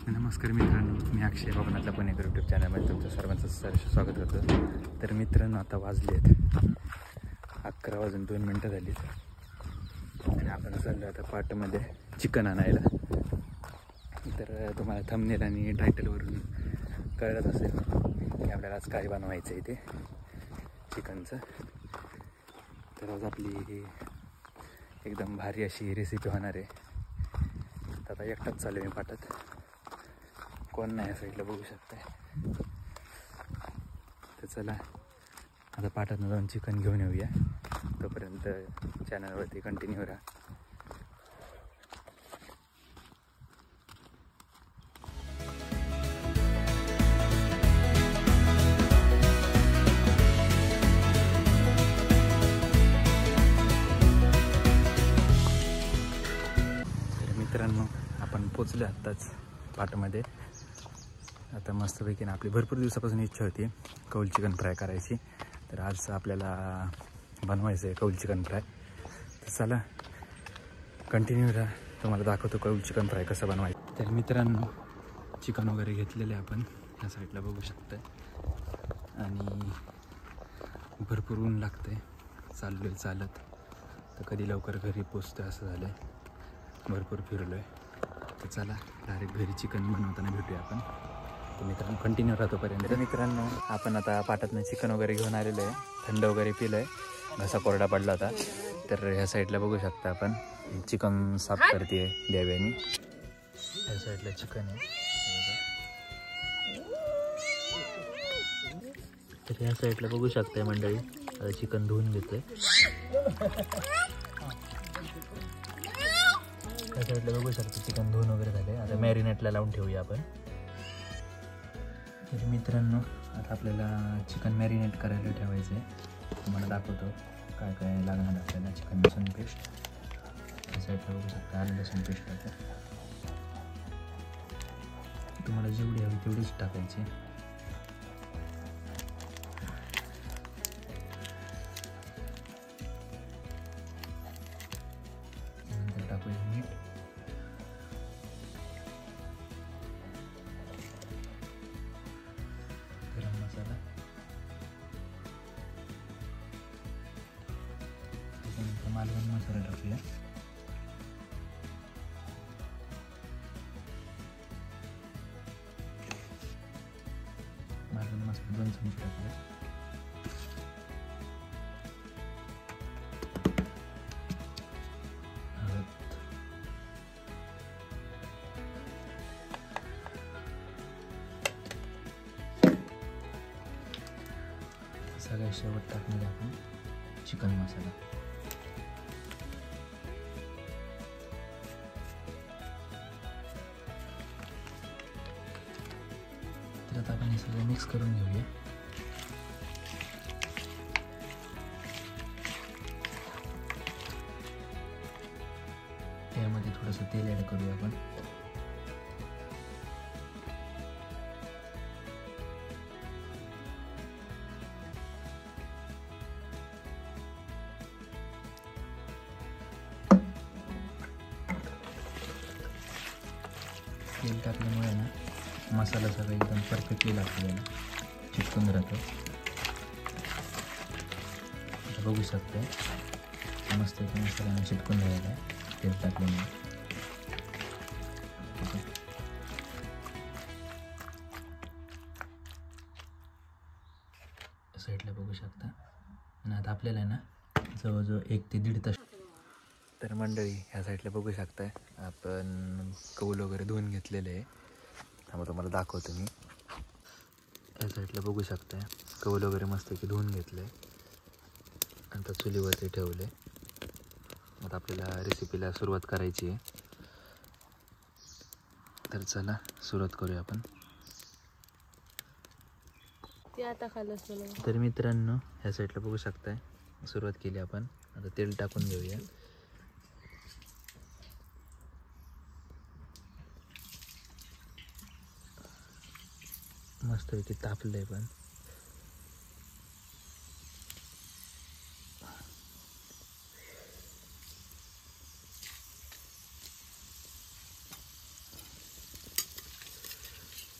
नमस्कार मित्रांनो, मी अक्षय बाबनाथला पुणेकर यूट्यूब चॅनलमध्ये तुमचं सर्वांचं सहर्ष स्वागत करतो. तर मित्रांनो, आता वाजलेत 11:02 झाली आणि आपण चाललो आता पाटमध्ये चिकन आणायला. तर तुम्हाला थंबनेल आणि टायटलवरून कळत असेल की आपल्याला आज काय बनवायचं आहे ते चिकनचं. तर आज आपली एकदम भारी अशी रेसिपी होणार आहे. आता एकटाच चालू आहे मी पाटात, कोण नाही या साईडला बघू शकताय. तर चला आता पाटातनं जाऊन चिकन घेऊन येऊया. तोपर्यंत चॅनलवरती कंटिन्यू राहा. तर मित्रांनो, आपण पोचलो आत्ताच पाटामध्ये. आता मस्तपैकी ना, आपली भरपूर दिवसापासून इच्छा होती कौल चिकन फ्राय करायची. तर आज आपल्याला बनवायचं आहे कौल चिकन फ्राय. तर चला कंटिन्यू राहा, तुम्हाला दाखवतो कौल चिकन फ्राय कसं बनवायचं. तर मित्रांनो, चिकन वगैरे घेतलेले आपण ह्या साईडला बघू शकताय आणि भरपूर ऊन लागतं आहे. चाललो आहे चालत, तर कधी लवकर घरी पोचतो असं झालं आहे. भरपूर फिरलो आहे. तर चला डायरेक्ट घरी चिकन बनवताना भेटूया आपण. तर मित्रांनो कंटिन्यू राहतोपर्यंत. तर मित्रांनो, आपण आता पाटातनं चिकन वगैरे घेऊन आलेलं आहे. थंड वगैरे पिलं आहे, घसा कोरडा पडला होता. तर ह्या साईडला बघू शकता आपण चिकन साफ करते आहे देव्यानी. ह्या साईडला चिकन आहे. तर ह्या साईडला बघू शकताय मंडळी, आता चिकन धुवून घेतोय. त्या साईडला बघू शकता चिकन धुवून वगैरे झाले. आता मॅरिनेटला लावून ठेवूया आपण. तर मित्रांनो, आता आपल्याला चिकन मॅरिनेट करायला ठेवायचं आहे. तुम्हाला दाखवतो काय काय लागणार आपल्याला. चिकन लसूण पेस्ट, त्या साईडला बघू शकता आलं लसूण पेस्ट टाका. तुम्हाला जेवढी हवी तेवढीच टाकायची. नंतर टाकूया मीठ, गरम मसाला, त्याच्यानंतर मालवणी मसाला टाकूया. मालवणी मसाला 2 चमचे टाकूया. सगळ्या शेवट टाकणार आपण चिकन मसाला. तर आता आपण हे सगळं मिक्स करून घेऊया. त्यामध्ये थोडंसं तेल ॲड करूया आपण. तेल टाकल्यामुळे ना मसाला सगळा एकदम परफेक्टली लागतो, याला चिकटून राहतो. बघू शकता मस्त मसाल्याने चिटकून राहिला आहे तेल टाकल्यामुळे. साईडला बघू शकता. आणि आता आपल्याला ना जवळजवळ 1 ते 1.5 तास. तर मंडळी, ह्या साईडला बघू शकताय आपण कौल वगैरे धुवून घेतलेले आहे. त्यामुळे तुम्हाला दाखवतो मी. ह्या साईडला बघू शकताय कौल वगैरे मस्त की धुवून घेतलं आहे. आता चुलीवरती ठेवले. आता आपल्याला रेसिपीला सुरुवात करायची आहे. तर चला सुरुवात करूया आपण. तर मित्रांनो, ह्या साईडला बघू शकताय सुरुवात केली आपण. आता तेल टाकून घेऊया. मस्तपैकी तापलं आहे पण.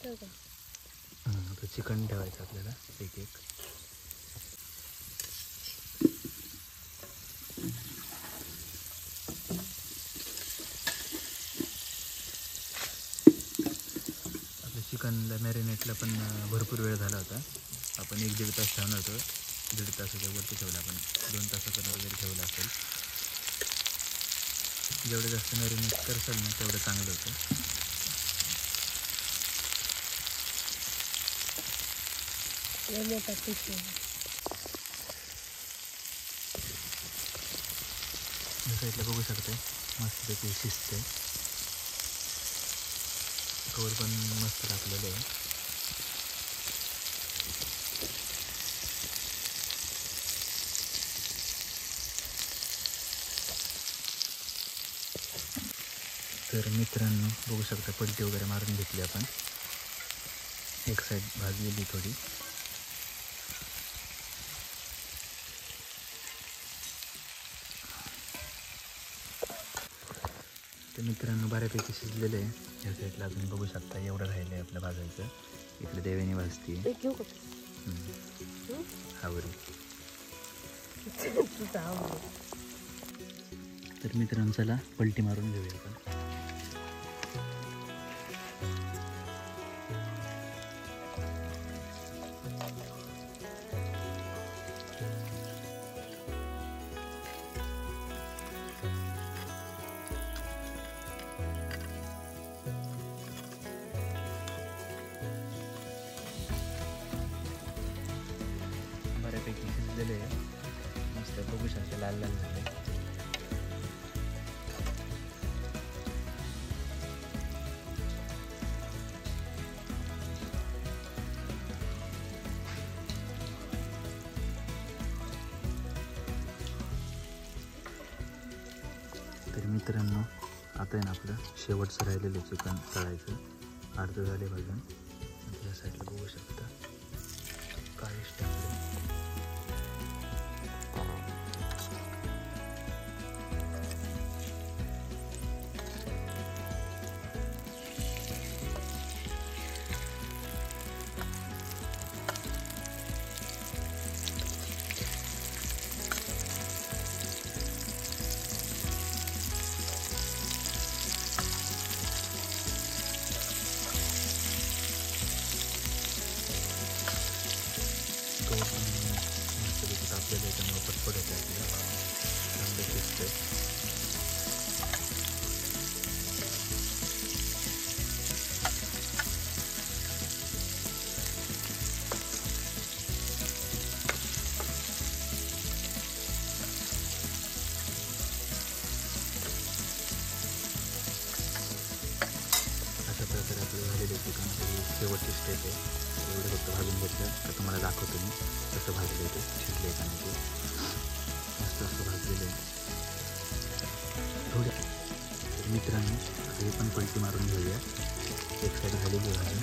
आता चिकन ठेवायचं आपल्याला एक एक. आपल्या चिकनला मॅरिनेटला पण भरपूर वेळ झाला होता. आपण 1-1.5 तास ठेवणार होतो. 1.5 तासाच्या वरती ठेवला आपण. 2 तासाचं वगैरे ठेवलं असेल. जेवढं जास्त मॅरिनेट करसाल ना तेवढं चांगलं होतं. मोठा पीस साईडला बघू शकते मस्तपैकी शिजते. कवर पण मस्त टाकलेलं आहे. तर मित्रांनो बघू शकता पलटी वगैरे मारून घेतली आपण. एक साईड भाजलेली थोडी. तर मित्रांनो बऱ्यापैकी शिजलेलं आहे. या साईडला तुम्ही बघू शकता एवढं राहिलं आहे आपलं भाजायचं. इकडे देवेनी भाजती आवरी. तर मित्रांनो चला पलटी मारून घेऊया आपण. बऱ्यापैकी शिजलेले आहे. मस्त बघू शकता लाल लाल झाले. तर मित्रांनो आता आहे ना आपलं शेवटचं राहिलेलं चिकन तळायचं. अर्ध झाले भाजून. या साईडला बघू शकता काळीच टाकले. मस्तपैकी आपल्याला याच्यामुळे पटपट होतं आपल्याला चांगलं शिजतं. अशा प्रकारे आपलं झालेलं चिकन शेवटची स्टेप आहे. एवढं फक्त भाजून घेतलं तर तुम्हाला दाखवतो मी कसं भाजलं ते शिजले का नाही ते. मस्त असं भाजलेलं आहे थोड्या. तर मित्रांनो आता हे पण पलटी मारून घेऊया. एक साईड झालेली आहे भाजून.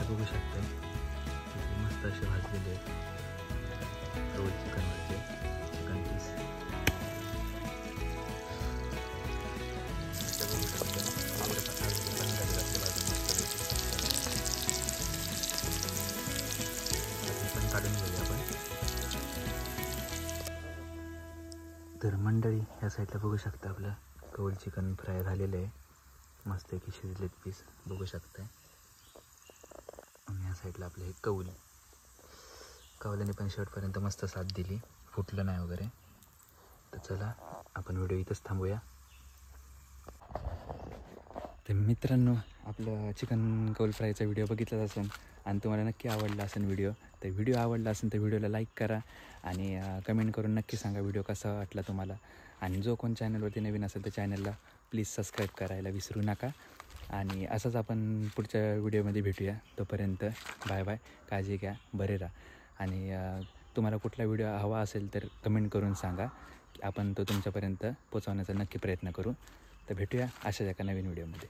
बघू शकता मस्त असे भाजलेले आहेत रोल चिकनवरचे चिकन पीस. बघू शकता पण झाले असते भाजून मस्त पण काढून घेऊया आपण. तर मंडळी ह्या साईडला बघू शकता आपलं कौल चिकन फ्राय झालेलं आहे. मस्त की शिजलेत पीस बघू शकताय. आणि या साईडला आपलं हे कौलाने पण शेवटपर्यंत मस्त साथ दिली, फुटलं नाही वगैरे. तर चला आपण व्हिडिओ इथंच थांबूया. तर मित्रांनो आपलं चिकन कौल फ्रायचा व्हिडिओ बघितलाच असेल आणि तुम्हाला नक्की आवडला असेल व्हिडिओ. तर व्हिडिओ आवडला असेल तर व्हिडिओला लाईक करा आणि कमेंट करून नक्की सांगा व्हिडिओ कसा वाटला तुम्हाला. आणि जो कोण चॅनलवरती नवीन असेल तर चॅनलला प्लीज सबस्क्राईब करायला विसरू नका. आणि असंच आपण पुढच्या व्हिडिओमध्ये भेटूया. तोपर्यंत बाय बाय, काळजी घ्या, बरे राहा. आणि तुम्हाला कुठला व्हिडिओ हवा असेल तर कमेंट करून सांगा, आपण तो तुमच्यापर्यंत पोचवण्याचा नक्की प्रयत्न करू. तर भेटूया अशाच एका नवीन व्हिडिओमध्ये.